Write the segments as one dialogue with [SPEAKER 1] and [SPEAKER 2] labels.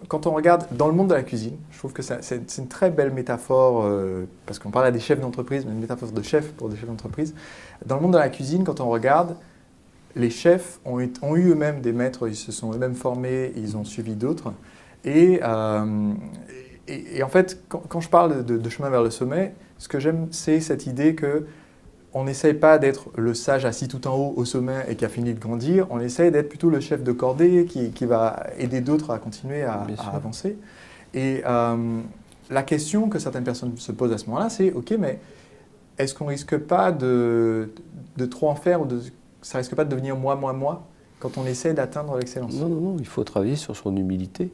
[SPEAKER 1] quand on regarde dans le monde de la cuisine, je trouve que c'est une très belle métaphore, parce qu'on parle à des chefs d'entreprise, mais une métaphore de chef pour des chefs d'entreprise. Dans le monde de la cuisine, quand on regarde, les chefs ont eu eux-mêmes des maîtres, ils se sont eux-mêmes formés, ils ont suivi d'autres. Et en fait, quand je parle de chemin vers le sommet, ce que j'aime, c'est cette idée que on n'essaye pas d'être le sage assis tout en haut au sommet et qui a fini de grandir, on essaye d'être plutôt le chef de cordée qui va aider d'autres à continuer à avancer. Et la question que certaines personnes se posent à ce moment-là, c'est « Ok, mais est-ce qu'on ne risque pas de trop en faire ou ça ne risque pas de devenir moi quand on essaie d'atteindre l'excellence ?»
[SPEAKER 2] Non, non, non, il faut travailler sur son humilité.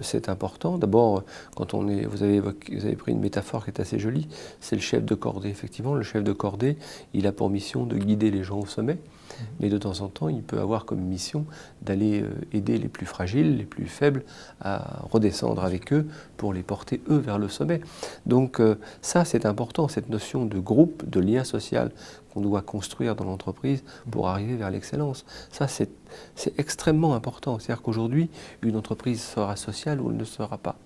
[SPEAKER 2] C'est important. D'abord, quand vous avez pris une métaphore qui est assez jolie, c'est le chef de cordée. Effectivement, le chef de cordée, il a pour mission de guider les gens au sommet, mais de temps en temps, il peut avoir comme mission d'aller aider les plus fragiles, les plus faibles, à redescendre avec eux pour les porter, eux, vers le sommet. Donc ça, c'est important, cette notion de groupe, de lien social qu'on doit construire dans l'entreprise pour arriver vers l'excellence. Ça, c'est extrêmement important. C'est-à-dire qu'aujourd'hui, une entreprise sera sociale ou elle ne sera pas.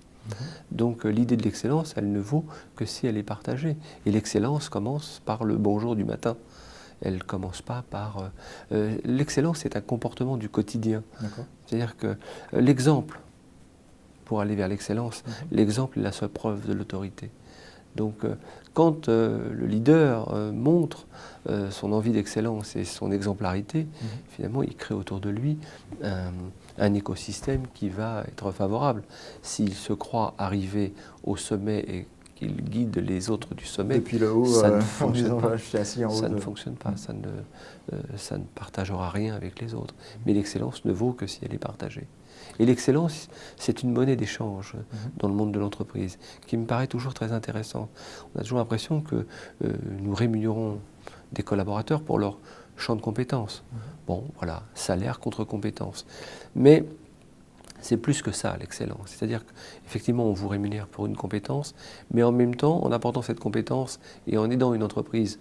[SPEAKER 2] Donc l'idée de l'excellence, elle ne vaut que si elle est partagée. Et l'excellence commence par le bonjour du matin. Elle ne commence pas par... l'excellence, c'est un comportement du quotidien. C'est-à-dire que l'exemple, pour aller vers l'excellence, l'exemple est la seule preuve de l'autorité. Donc quand le leader montre son envie d'excellence et son exemplarité, finalement il crée autour de lui un écosystème qui va être favorable. S'il se croit arriver au sommet et qu'il guide les autres du sommet,
[SPEAKER 1] depuis le haut,
[SPEAKER 2] ça ne fonctionne pas.
[SPEAKER 1] Je suis assis en haut
[SPEAKER 2] ça ne fonctionne pas, ça ne partagera rien avec les autres. Mais l'excellence ne vaut que si elle est partagée. Et l'excellence, c'est une monnaie d'échange dans le monde de l'entreprise, qui me paraît toujours très intéressante. On a toujours l'impression que nous rémunérons des collaborateurs pour leur champ de compétences. Bon, voilà, salaire contre compétences. Mais c'est plus que ça, l'excellence. C'est-à-dire qu'effectivement, on vous rémunère pour une compétence, mais en même temps, en apportant cette compétence et en aidant une entreprise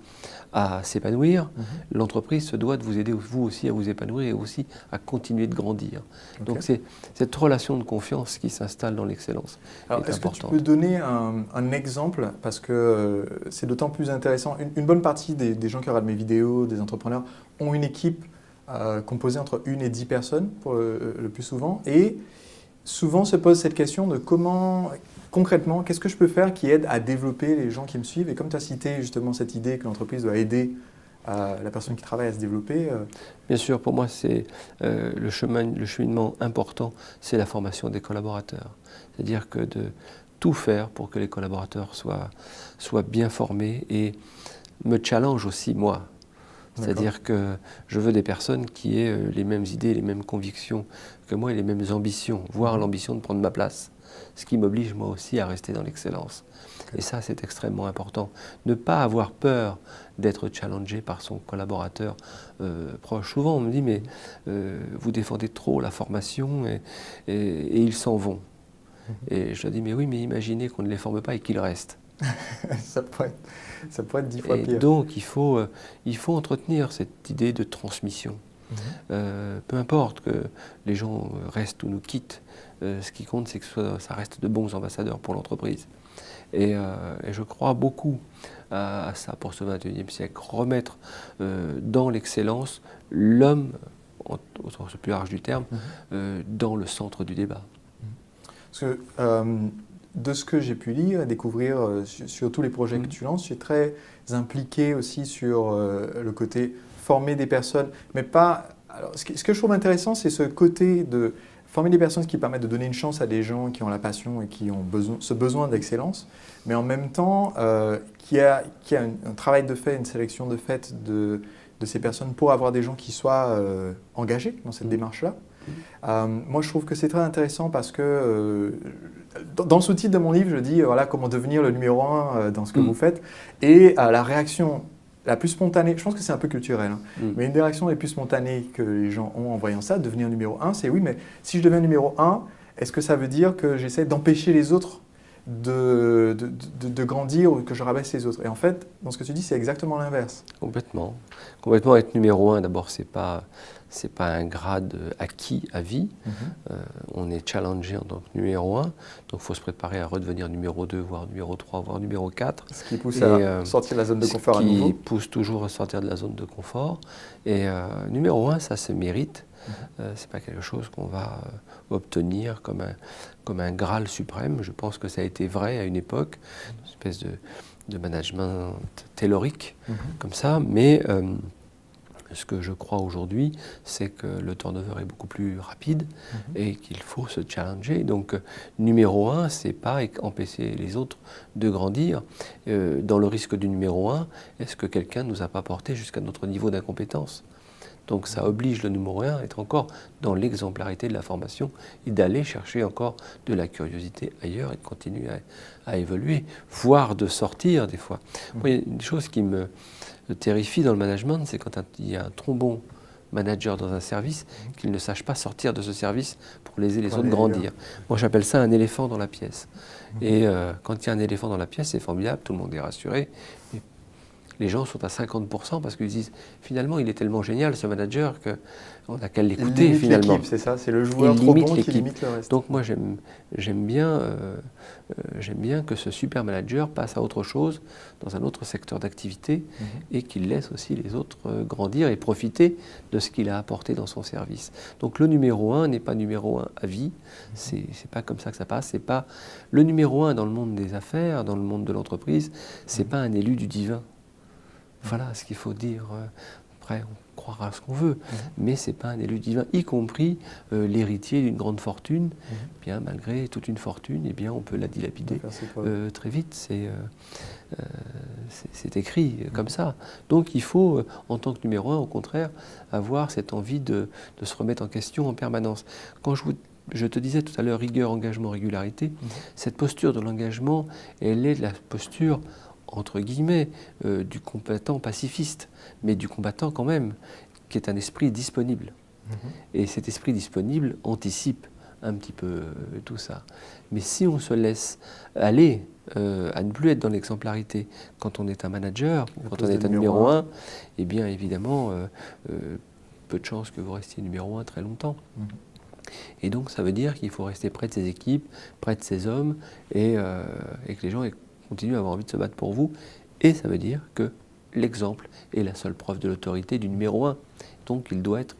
[SPEAKER 2] à s'épanouir, l'entreprise se doit de vous aider, vous aussi, à vous épanouir et aussi à continuer de grandir. Donc c'est cette relation de confiance qui s'installe dans l'excellence.
[SPEAKER 1] Alors, est-ce que tu peux donner un exemple, parce que c'est d'autant plus intéressant. Une bonne partie des gens qui regardent mes vidéos, des entrepreneurs, ont une équipe composée entre 1 et 10 personnes le plus souvent, et souvent se pose cette question de comment, concrètement, qu'est-ce que je peux faire qui aide à développer les gens qui me suivent. Et comme tu as cité justement cette idée que l'entreprise doit aider la personne qui travaille à se développer.
[SPEAKER 2] Bien sûr, pour moi, c'est le cheminement important, c'est la formation des collaborateurs. C'est-à-dire que de tout faire pour que les collaborateurs soient bien formés et me challenge aussi, moi. C'est-à-dire que je veux des personnes qui aient les mêmes idées, les mêmes convictions que moi et les mêmes ambitions, voire l'ambition de prendre ma place. Ce qui m'oblige moi aussi à rester dans l'excellence. Et ça, c'est extrêmement important. Ne pas avoir peur d'être challengé par son collaborateur proche. Souvent, on me dit, mais vous défendez trop la formation et ils s'en vont. Et je leur dis, mais oui, mais imaginez qu'on ne les forme pas et qu'ils restent.
[SPEAKER 1] Ça pourrait être 10 fois pire.
[SPEAKER 2] Donc, il faut entretenir cette idée de transmission. Peu importe que les gens restent ou nous quittent, ce qui compte, c'est que ça reste de bons ambassadeurs pour l'entreprise. Et je crois beaucoup à ça pour ce XXIe siècle, remettre dans l'excellence l'homme, au sens plus large du terme, dans le centre du débat.
[SPEAKER 1] Parce que de ce que j'ai pu lire et découvrir sur tous les projets que tu lances, tu es très impliqué aussi sur le côté former des personnes, mais pas... Alors, ce que je trouve intéressant, c'est ce côté de former des personnes qui permettent de donner une chance à des gens qui ont la passion et qui ont ce besoin d'excellence, mais en même temps, qui a un travail de fait, une sélection de fait de ces personnes pour avoir des gens qui soient engagés dans cette démarche-là. Moi, je trouve que c'est très intéressant parce que dans le sous-titre de mon livre, je dis voilà, comment devenir le numéro 1 dans ce que vous faites. Et la réaction la plus spontanée, je pense que c'est un peu culturel, mais une des réactions les plus spontanées que les gens ont en voyant ça, devenir numéro 1, c'est oui, mais si je deviens numéro 1, est-ce que ça veut dire que j'essaie d'empêcher les autres de grandir ou que je rabaisse les autres? Et en fait, dans ce que tu dis, c'est exactement l'inverse.
[SPEAKER 2] Complètement. Complètement être numéro 1, d'abord, c'est pas c'est pas un grade acquis à vie. On est challengé en tant que numéro 1, donc il faut se préparer à redevenir numéro 2, voire numéro 3, voire numéro 4.
[SPEAKER 1] Ce qui pousse à sortir de la zone de confort à nouveau.
[SPEAKER 2] Ce qui pousse toujours à sortir de la zone de confort. Et numéro 1, ça se mérite. C'est pas quelque chose qu'on va obtenir comme un Graal suprême. Je pense que ça a été vrai à une époque, une espèce de management taylorique, comme ça, mais ce que je crois aujourd'hui, c'est que le turnover est beaucoup plus rapide et qu'il faut se challenger. Donc, numéro 1, c'est pas empêcher les autres de grandir. Dans le risque du numéro 1, est-ce que quelqu'un ne nous a pas porté jusqu'à notre niveau d'incompétence ? Donc ça oblige le numéro 1 à être encore dans l'exemplarité de la formation et d'aller chercher encore de la curiosité ailleurs et de continuer à évoluer, voire de sortir des fois. Moi, il y a une chose qui me terrifie dans le management, c'est quand il y a un trop bon manager dans un service, qu'il ne sache pas sortir de ce service pour laisser les autres grandir. Moi, j'appelle ça un éléphant dans la pièce. Et quand il y a un éléphant dans la pièce, c'est formidable, tout le monde est rassuré. Et les gens sont à 50% parce qu'ils disent finalement il est tellement génial ce manager qu'on n'a qu'à l'écouter finalement.
[SPEAKER 1] C'est ça, c'est le joueur trop bon qui limite le reste.
[SPEAKER 2] Donc moi j'aime bien que ce super manager passe à autre chose dans un autre secteur d'activité et qu'il laisse aussi les autres grandir et profiter de ce qu'il a apporté dans son service. Donc le numéro 1 n'est pas numéro 1 à vie, c'est pas comme ça que ça passe. C'est pas le numéro 1 dans le monde des affaires, dans le monde de l'entreprise, c'est pas un élu du divin. Voilà ce qu'il faut dire. Après, on croira ce qu'on veut, mais ce n'est pas un élu divin, y compris l'héritier d'une grande fortune. Bien, malgré toute une fortune, eh bien, on peut la dilapider très vite. C'est écrit comme ça. Donc il faut, en tant que numéro 1, au contraire, avoir cette envie de se remettre en question en permanence. Quand je te disais tout à l'heure, rigueur, engagement, régularité, cette posture de l'engagement, elle est la posture entre guillemets, du combattant pacifiste, mais du combattant quand même, qui est un esprit disponible. Et cet esprit disponible anticipe un petit peu tout ça. Mais si on se laisse aller à ne plus être dans l'exemplarité quand on est un manager, quand on est un numéro 1, eh bien évidemment, peu de chances que vous restiez numéro 1 très longtemps. Et donc ça veut dire qu'il faut rester près de ses équipes, près de ses hommes, et que les gens continuent à avoir envie de se battre pour vous. Et ça veut dire que l'exemple est la seule preuve de l'autorité du numéro 1. Donc il doit être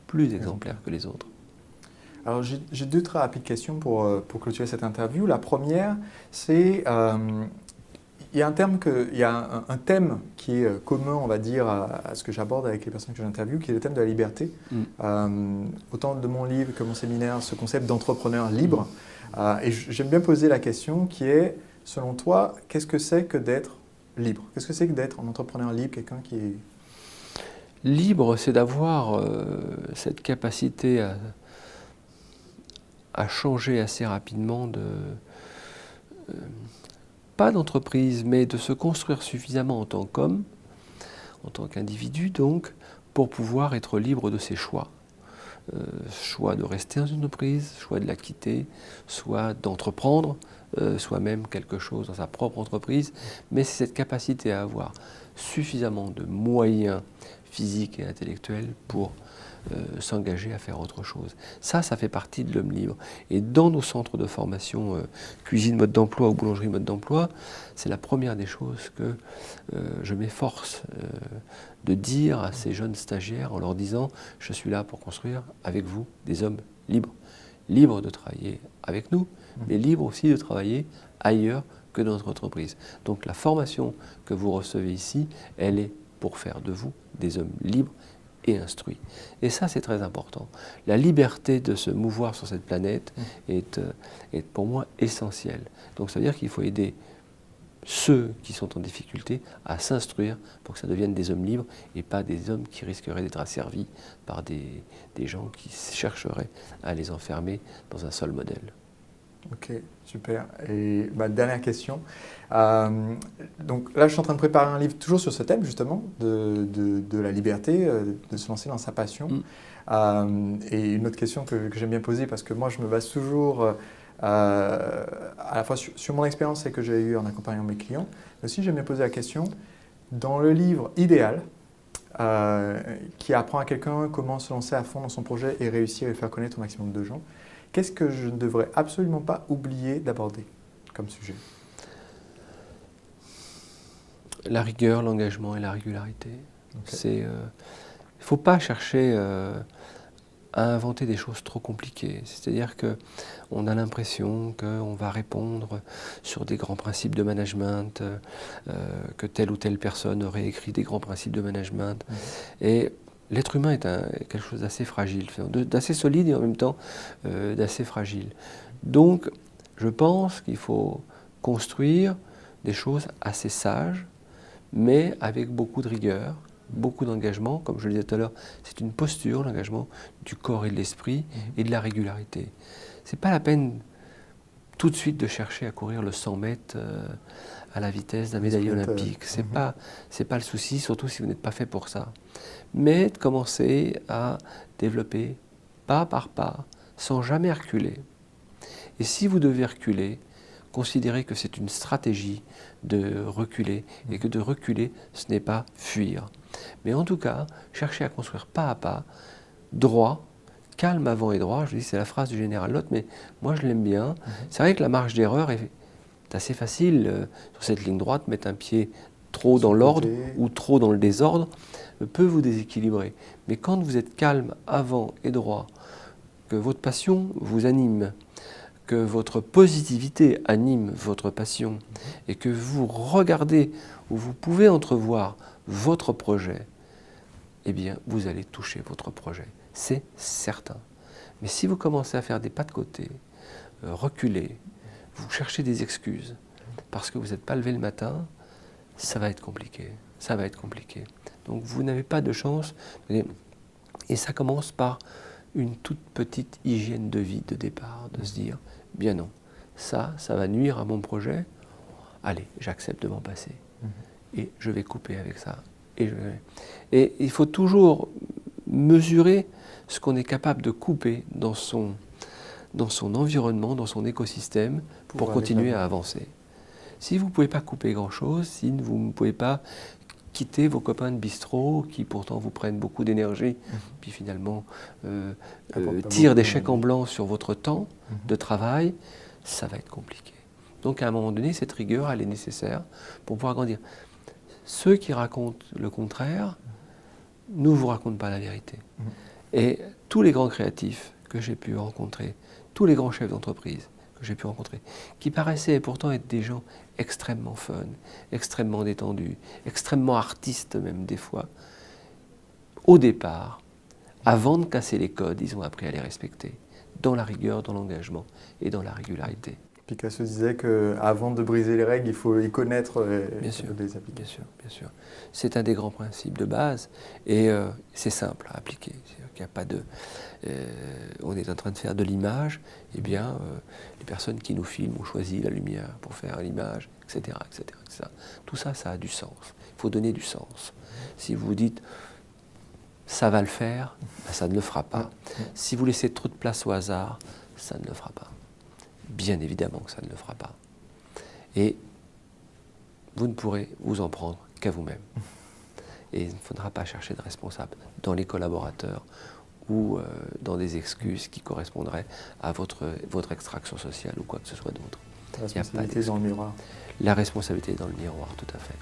[SPEAKER 2] plus exemplaire que les autres.
[SPEAKER 1] Alors j'ai deux très rapides questions pour clôturer cette interview. La première, c'est il y a un thème qui est commun, on va dire, à ce que j'aborde avec les personnes que j'interviewe, qui est le thème de la liberté. Autant de mon livre que mon séminaire, ce concept d'entrepreneur libre. Et j'aime bien poser la question qui est, selon toi, qu'est-ce que c'est que d'être libre? Qu'est-ce que c'est que d'être un entrepreneur libre, quelqu'un qui est...
[SPEAKER 2] Libre, c'est d'avoir cette capacité à changer assez rapidement pas d'entreprise, mais de se construire suffisamment en tant qu'homme, en tant qu'individu donc, pour pouvoir être libre de ses choix. Choix de rester dans une entreprise, choix de la quitter, soit d'entreprendre soi-même quelque chose dans sa propre entreprise, mais c'est cette capacité à avoir suffisamment de moyens physiques et intellectuels pour s'engager à faire autre chose. Ça fait partie de l'homme libre. Et dans nos centres de formation cuisine mode d'emploi ou boulangerie mode d'emploi, c'est la première des choses que je m'efforce de dire à ces jeunes stagiaires en leur disant « Je suis là pour construire avec vous des hommes libres. Libres de travailler avec nous, mais libres aussi de travailler ailleurs que dans notre entreprise. » Donc la formation que vous recevez ici, elle est pour faire de vous des hommes libres et instruits. Et ça, c'est très important. La liberté de se mouvoir sur cette planète est pour moi essentielle. Donc ça veut dire qu'il faut aider ceux qui sont en difficulté à s'instruire pour que ça devienne des hommes libres et pas des hommes qui risqueraient d'être asservis par des gens qui chercheraient à les enfermer dans un seul modèle.
[SPEAKER 1] Ok, super. Et dernière question. Donc là, je suis en train de préparer un livre toujours sur ce thème, justement, de la liberté, de se lancer dans sa passion. Et une autre question que j'aime bien poser, parce que moi, je me base toujours à la fois sur mon expérience et que j'ai eue en accompagnant mes clients, mais aussi j'aime bien poser la question, dans le livre idéal, qui apprend à quelqu'un comment se lancer à fond dans son projet et réussir et le faire connaître au maximum de gens. Qu'est-ce que je ne devrais absolument pas oublier d'aborder comme sujet?
[SPEAKER 2] La rigueur, l'engagement et la régularité.
[SPEAKER 1] Okay.
[SPEAKER 2] Il ne faut pas chercher à inventer des choses trop compliquées. C'est-à-dire qu'on a l'impression qu'on va répondre sur des grands principes de management, que telle ou telle personne aurait écrit des grands principes de management. Et l'être humain est quelque chose d'assez fragile, d'assez solide et en même temps d'assez fragile. Donc, je pense qu'il faut construire des choses assez sages, mais avec beaucoup de rigueur, beaucoup d'engagement. Comme je le disais tout à l'heure, c'est une posture, l'engagement du corps et de l'esprit et de la régularité. Ce n'est pas la peine tout de suite de chercher à courir le 100 mètres à la vitesse d'un médaillé olympique. Ce n'est pas le souci, surtout si vous n'êtes pas fait pour ça. Mais de commencer à développer pas par pas, sans jamais reculer. Et si vous devez reculer, considérez que c'est une stratégie de reculer et que de reculer, ce n'est pas fuir. Mais en tout cas, cherchez à construire pas à pas, droit, calme avant et droit. Je dis c'est la phrase du général Lott, mais moi je l'aime bien. C'est vrai que la marge d'erreur est assez facile sur cette ligne droite, mettre un pied trop dans l'ordre ou trop dans le désordre peut vous déséquilibrer. Mais quand vous êtes calme avant et droit, que votre passion vous anime, que votre positivité anime votre passion et que vous regardez ou vous pouvez entrevoir votre projet, eh bien, vous allez toucher votre projet. C'est certain. Mais si vous commencez à faire des pas de côté, reculer, vous cherchez des excuses parce que vous n'êtes pas levé le matin, ça va être compliqué. Ça va être compliqué. Donc, vous n'avez pas de chance. Et ça commence par une toute petite hygiène de vie de départ, de se dire, bien non, ça va nuire à mon projet, allez, j'accepte de m'en passer. Et je vais couper avec ça. Et il faut toujours mesurer ce qu'on est capable de couper dans son environnement, dans son écosystème, pour continuer à avancer. Si vous ne pouvez pas couper grand-chose, si vous ne pouvez pas quitter vos copains de bistrot qui pourtant vous prennent beaucoup d'énergie, puis finalement tirent des chèques en blanc sur votre temps de travail, ça va être compliqué. Donc à un moment donné, cette rigueur, elle est nécessaire pour pouvoir grandir. Ceux qui racontent le contraire ne vous racontent pas la vérité. Et tous les grands créatifs que j'ai pu rencontrer, tous les grands chefs d'entreprise que j'ai pu rencontrer, qui paraissaient pourtant être des gens extrêmement fun, extrêmement détendus, extrêmement artistes même des fois, au départ, avant de casser les codes, ils ont appris à les respecter, dans la rigueur, dans l'engagement et dans la régularité.
[SPEAKER 1] Picasso disait qu'avant de briser les règles, il faut les connaître et
[SPEAKER 2] bien sûr,
[SPEAKER 1] les appliquer.
[SPEAKER 2] Bien sûr, bien sûr. C'est un des grands principes de base et c'est simple à appliquer. Il n'y a pas de, on est en train de faire de l'image, eh bien, les personnes qui nous filment ont choisi la lumière pour faire l'image, etc., etc., etc. Tout ça, ça a du sens. Il faut donner du sens. Si vous vous dites ça va le faire, ben, ça ne le fera pas. Si vous laissez trop de place au hasard, ça ne le fera pas. Bien évidemment que ça ne le fera pas. Et vous ne pourrez vous en prendre qu'à vous-même. Et il ne faudra pas chercher de responsable dans les collaborateurs ou dans des excuses qui correspondraient à votre extraction sociale ou quoi que ce soit d'autre.
[SPEAKER 1] La responsabilité dans le miroir.
[SPEAKER 2] La responsabilité dans le miroir, tout à fait.